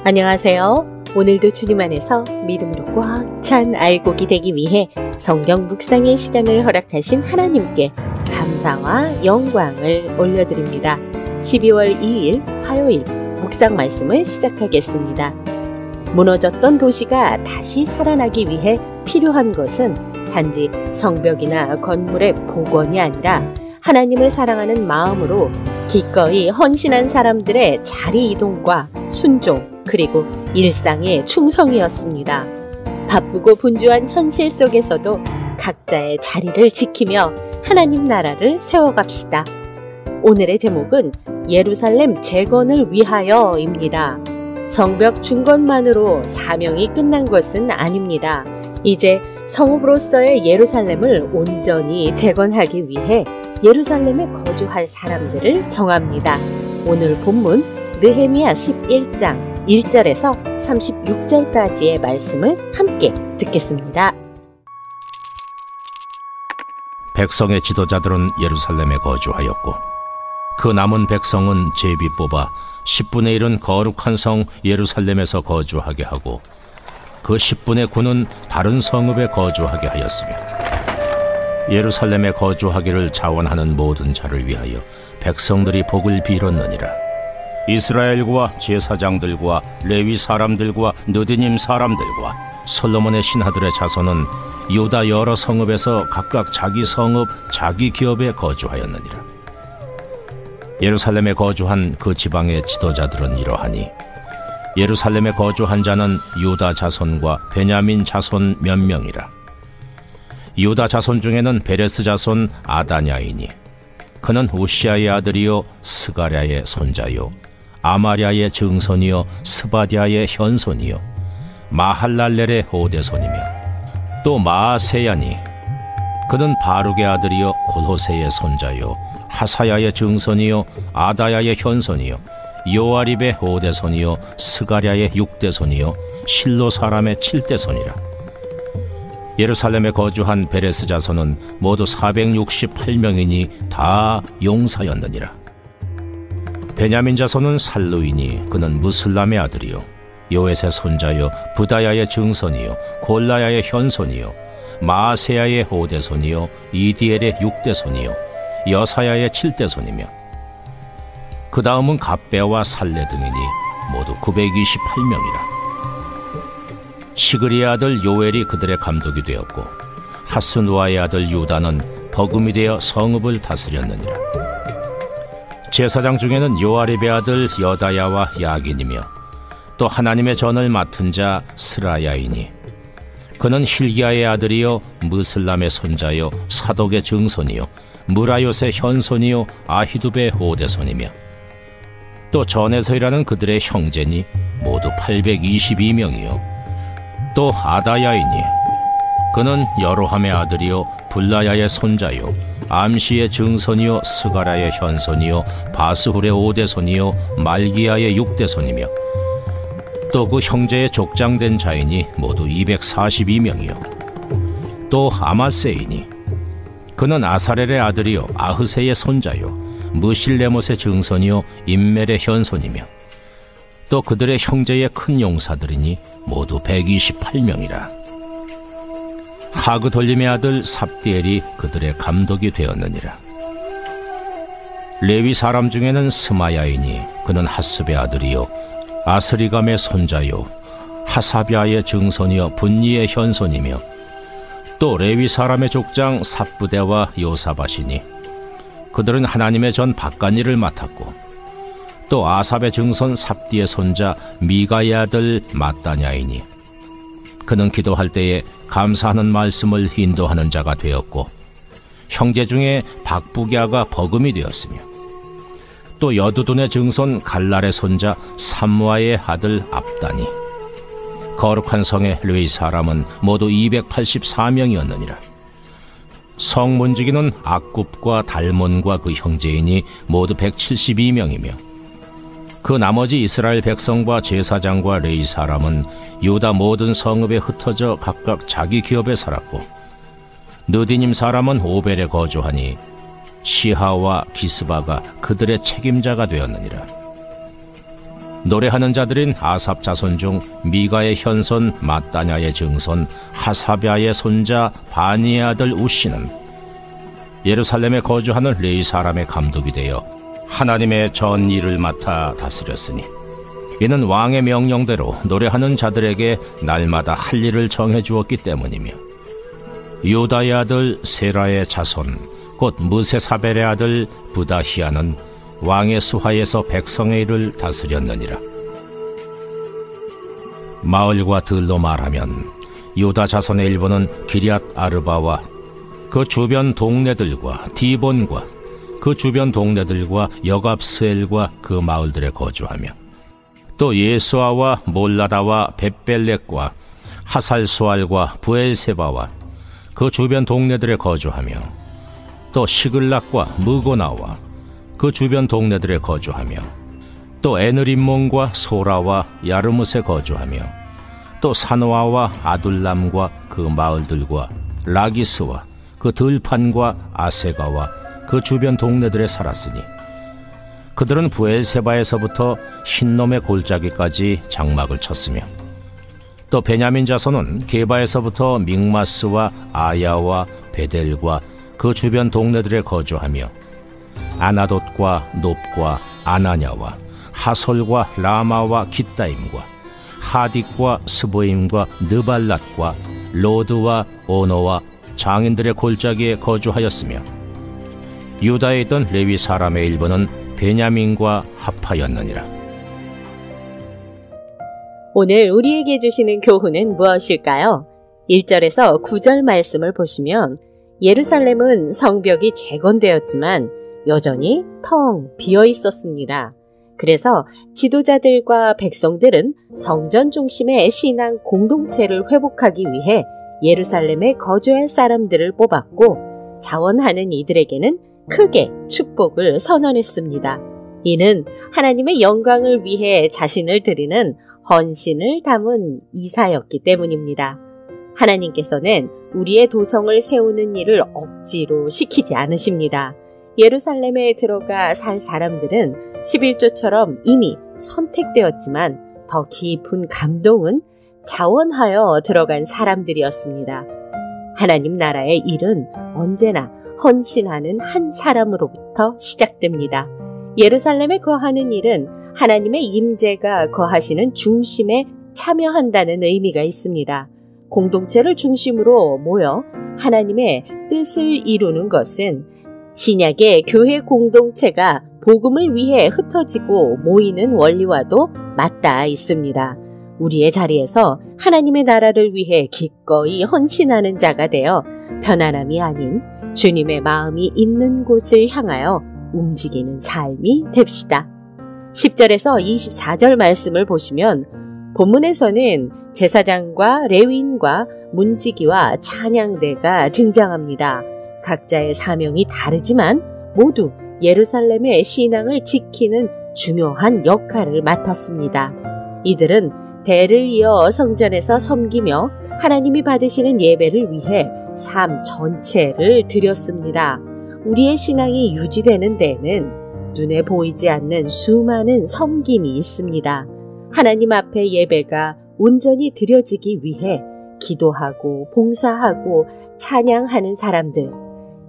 안녕하세요. 오늘도 주님 안에서 믿음으로 꽉 찬 알곡이 되기 위해 성경 묵상의 시간을 허락하신 하나님께 감사와 영광을 올려드립니다. 12월 2일 화요일 묵상 말씀을 시작하겠습니다. 무너졌던 도시가 다시 살아나기 위해 필요한 것은 단지 성벽이나 건물의 복원이 아니라 하나님을 사랑하는 마음으로 기꺼이 헌신한 사람들의 자리 이동과 순종, 그리고 일상의 충성이었습니다. 바쁘고 분주한 현실 속에서도 각자의 자리를 지키며 하나님 나라를 세워갑시다. 오늘의 제목은 예루살렘 재건을 위하여입니다. 성벽 중건만으로 사명이 끝난 것은 아닙니다. 이제 성읍으로서의 예루살렘을 온전히 재건하기 위해 예루살렘에 거주할 사람들을 정합니다. 오늘 본문 느헤미야 11장 1절에서 36절까지의 말씀을 함께 듣겠습니다. 백성의 지도자들은 예루살렘에 거주하였고 그 남은 백성은 제비 뽑아 10분의 1은 거룩한 성 예루살렘에서 거주하게 하고 그 10분의 9는 다른 성읍에 거주하게 하였으며 예루살렘에 거주하기를 자원하는 모든 자를 위하여 백성들이 복을 빌었느니라. 이스라엘과 제사장들과 레위 사람들과 느디님 사람들과 솔로몬의 신하들의 자손은 유다 여러 성읍에서 각각 자기 성읍 자기 기업에 거주하였느니라. 예루살렘에 거주한 그 지방의 지도자들은 이러하니 예루살렘에 거주한 자는 유다 자손과 베냐민 자손 몇 명이라. 유다 자손 중에는 베레스 자손 아다냐이니 그는 우시아의 아들이요 스가랴의 손자요 아마랴의 증손이요 스바디아의 현손이요 마할랄렐의 호대손이며 또 마아세야니 그는 바룩의 아들이요 골호세의 손자요 하사야의 증손이요 아다야의 현손이요 요아립의 호대손이요 스가랴의 육대손이요 실로 사람의 칠대손이라. 예루살렘에 거주한 베레스 자손은 모두 468명이니 다 용사였느니라. 베냐민 자손은 살루이니 그는 무슬람의 아들이요 요엣의 손자요 부다야의 증손이요 골라야의 현손이요 마아세야의 호대손이요 이디엘의 육대손이요 여사야의 칠대손이며 그 다음은 갑배와 살레 등이니 모두 928명이라. 시그리의 아들 요엘이 그들의 감독이 되었고 하스누아의 아들 유다는 버금이 되어 성읍을 다스렸느니라. 제사장 중에는 요아립의 아들 여다야와 야긴이며 또 하나님의 전을 맡은 자 스라야이니 그는 힐기야의 아들이요 무슬람의 손자요 사독의 증손이요 무라요의 현손이요 아히두베의 호대손이며 또 전에서 일하는 그들의 형제니 모두 822명이요 또 아다야이니 그는 여로함의 아들이요 블라야의 손자요 암시의 증손이요 스가라의 현손이요 바스훌의 오대손이요 말기야의 육대손이며 또 그 형제의 족장된 자이니 모두 242명이요 또 아마세이니 그는 아사렐의 아들이요 아흐세의 손자요 무실레못의 증손이요 임멜의 현손이며 또 그들의 형제의 큰 용사들이니 모두 128명이라. 하그돌림의 아들 삽디엘이 그들의 감독이 되었느니라. 레위 사람 중에는 스마야이니 그는 하습의 아들이요 아스리감의 손자요 하사비아의 증손이요 분니의 현손이며 또 레위 사람의 족장 삽부대와 요사바시니 그들은 하나님의 전 박간일을 맡았고 또 아삽의 증손 삽디의 손자 미가의 아들 마따냐이니 그는 기도할 때에 감사하는 말씀을 인도하는 자가 되었고 형제 중에 박부기아가 버금이 되었으며 또 여두둔의 증손 갈랄의 손자 삼무아의 아들 압다니 거룩한 성의 레위 사람은 모두 284명이었느니라. 성 문지기는 악굽과 달몬과 그 형제이니 모두 172명이며 그 나머지 이스라엘 백성과 제사장과 레위 사람은 유다 모든 성읍에 흩어져 각각 자기 기업에 살았고 느디님 사람은 오벨에 거주하니 시하와 기스바가 그들의 책임자가 되었느니라. 노래하는 자들인 아삽 자손 중 미가의 현손 마따냐의 증손 하사랴의 손자 바니의 아들 우시는 예루살렘에 거주하는 레위 사람의 감독이 되어 하나님의 전 일을 맡아 다스렸으니 이는 왕의 명령대로 노래하는 자들에게 날마다 할 일을 정해 주었기 때문이며 유다의 아들 세라의 자손 곧 무세사벨의 아들 부다히아는 왕의 수하에서 백성의 일을 다스렸느니라. 마을과 들로 말하면 유다 자손의 일부는 기럇 아르바와 그 주변 동네들과 디본과 그 주변 동네들과 여갑스엘과 그 마을들에 거주하며 또 예수아와 몰라다와 벳벨렉과 하살수알과 부엘세바와 그 주변 동네들에 거주하며 또 시글락과 무고나와 그 주변 동네들에 거주하며 또 에느림몬과 소라와 야르뭇에 거주하며 또 사노아와 아둘람과 그 마을들과 라기스와 그 들판과 아세가와 그 주변 동네들에 살았으니 그들은 부엘세바에서부터 흰놈의 골짜기까지 장막을 쳤으며 또 베냐민 자손은 게바에서부터 믹마스와 아야와 베델과 그 주변 동네들에 거주하며 아나돗과 놉과 아나냐와 하솔과 라마와 깃다임과 하딕과 스보임과 느발랏과 로드와 오노와 장인들의 골짜기에 거주하였으며 유다에 있던 레위 사람의 일부는 베냐민과 합하였느니라. 오늘 우리에게 주시는 교훈은 무엇일까요? 1절에서 9절 말씀을 보시면 예루살렘은 성벽이 재건되었지만 여전히 텅 비어 있었습니다. 그래서 지도자들과 백성들은 성전 중심의 신앙 공동체를 회복하기 위해 예루살렘에 거주할 사람들을 뽑았고 자원하는 이들에게는 크게 축복을 선언했습니다. 이는 하나님의 영광을 위해 자신을 드리는 헌신을 담은 이사였기 때문입니다. 하나님께서는 우리의 도성을 세우는 일을 억지로 시키지 않으십니다. 예루살렘에 들어가 살 사람들은 11조처럼 이미 선택되었지만 더 깊은 감동은 자원하여 들어간 사람들이었습니다. 하나님 나라의 일은 언제나 헌신하는 한 사람으로부터 시작됩니다. 예루살렘에 거하는 일은 하나님의 임재가 거하시는 중심에 참여한다는 의미가 있습니다. 공동체를 중심으로 모여 하나님의 뜻을 이루는 것은 신약의 교회 공동체가 복음을 위해 흩어지고 모이는 원리와도 맞닿아 있습니다. 우리의 자리에서 하나님의 나라를 위해 기꺼이 헌신하는 자가 되어 편안함이 아닌 주님의 마음이 있는 곳을 향하여 움직이는 삶이 됩시다. 10절에서 24절 말씀을 보시면 본문에서는 제사장과 레위인과 문지기와 찬양대가 등장합니다. 각자의 사명이 다르지만 모두 예루살렘의 신앙을 지키는 중요한 역할을 맡았습니다. 이들은 대를 이어 성전에서 섬기며 하나님이 받으시는 예배를 위해 삶 전체를 드렸습니다. 우리의 신앙이 유지되는 데에는 눈에 보이지 않는 수많은 섬김이 있습니다. 하나님 앞에 예배가 온전히 드려지기 위해 기도하고 봉사하고 찬양하는 사람들,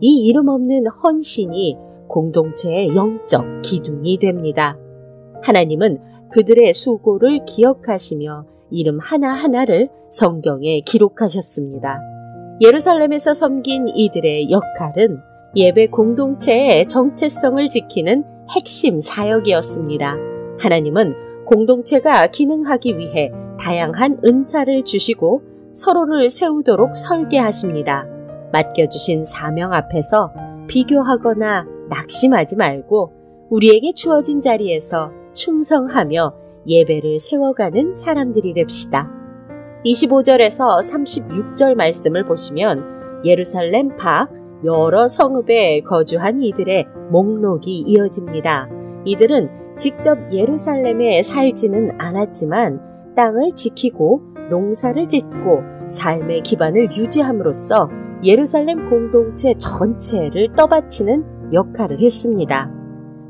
이 이름 없는 헌신이 공동체의 영적 기둥이 됩니다. 하나님은 그들의 수고를 기억하시며 이름 하나하나를 성경에 기록하셨습니다. 예루살렘에서 섬긴 이들의 역할은 예배 공동체의 정체성을 지키는 핵심 사역이었습니다. 하나님은 공동체가 기능하기 위해 다양한 은사를 주시고 서로를 세우도록 설계하십니다. 맡겨주신 사명 앞에서 비교하거나 낙심하지 말고 우리에게 주어진 자리에서 충성하며 예배를 세워가는 사람들이 됩시다. 25절에서 36절 말씀을 보시면 예루살렘 밖 여러 성읍에 거주한 이들의 목록이 이어집니다. 이들은 직접 예루살렘에 살지는 않았지만 땅을 지키고 농사를 짓고 삶의 기반을 유지함으로써 예루살렘 공동체 전체를 떠받치는 역할을 했습니다.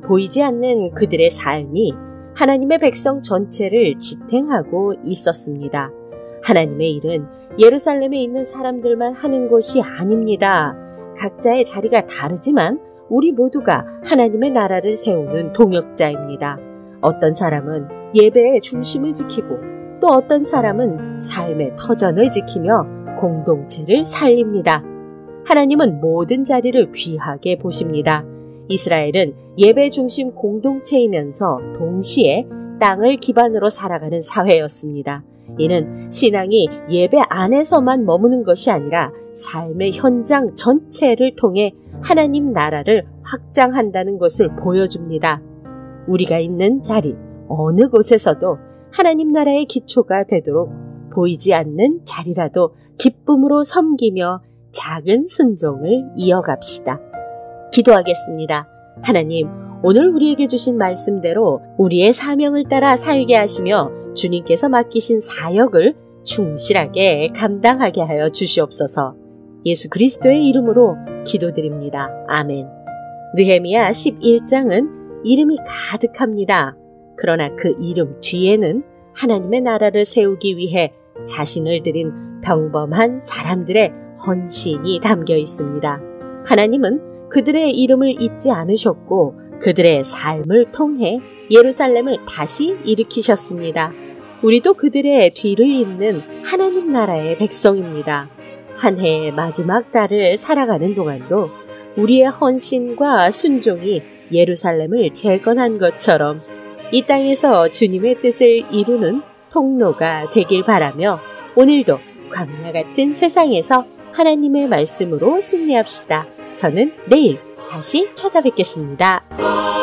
보이지 않는 그들의 삶이 하나님의 백성 전체를 지탱하고 있었습니다. 하나님의 일은 예루살렘에 있는 사람들만 하는 것이 아닙니다. 각자의 자리가 다르지만 우리 모두가 하나님의 나라를 세우는 동역자입니다. 어떤 사람은 예배의 중심을 지키고 또 어떤 사람은 삶의 터전을 지키며 공동체를 살립니다. 하나님은 모든 자리를 귀하게 보십니다. 이스라엘은 예배 중심 공동체이면서 동시에 땅을 기반으로 살아가는 사회였습니다. 이는 신앙이 예배 안에서만 머무는 것이 아니라 삶의 현장 전체를 통해 하나님 나라를 확장한다는 것을 보여줍니다. 우리가 있는 자리, 어느 곳에서도 하나님 나라의 기초가 되도록 보이지 않는 자리라도 기쁨으로 섬기며 작은 순종을 이어갑시다. 기도하겠습니다. 하나님, 오늘 우리에게 주신 말씀대로 우리의 사명을 따라 살게 하시며 주님께서 맡기신 사역을 충실하게 감당하게 하여 주시옵소서. 예수 그리스도의 이름으로 기도드립니다. 아멘. 느헤미야 11장은 이름이 가득합니다. 그러나 그 이름 뒤에는 하나님의 나라를 세우기 위해 자신을 드린 평범한 사람들의 헌신이 담겨 있습니다. 하나님은 그들의 이름을 잊지 않으셨고 그들의 삶을 통해 예루살렘을 다시 일으키셨습니다. 우리도 그들의 뒤를 잇는 하나님 나라의 백성입니다. 한 해의 마지막 달을 살아가는 동안도 우리의 헌신과 순종이 예루살렘을 재건한 것처럼 이 땅에서 주님의 뜻을 이루는 통로가 되길 바라며 오늘도 광야 같은 세상에서 하나님의 말씀으로 승리합시다. 저는 내일 다시 찾아뵙겠습니다.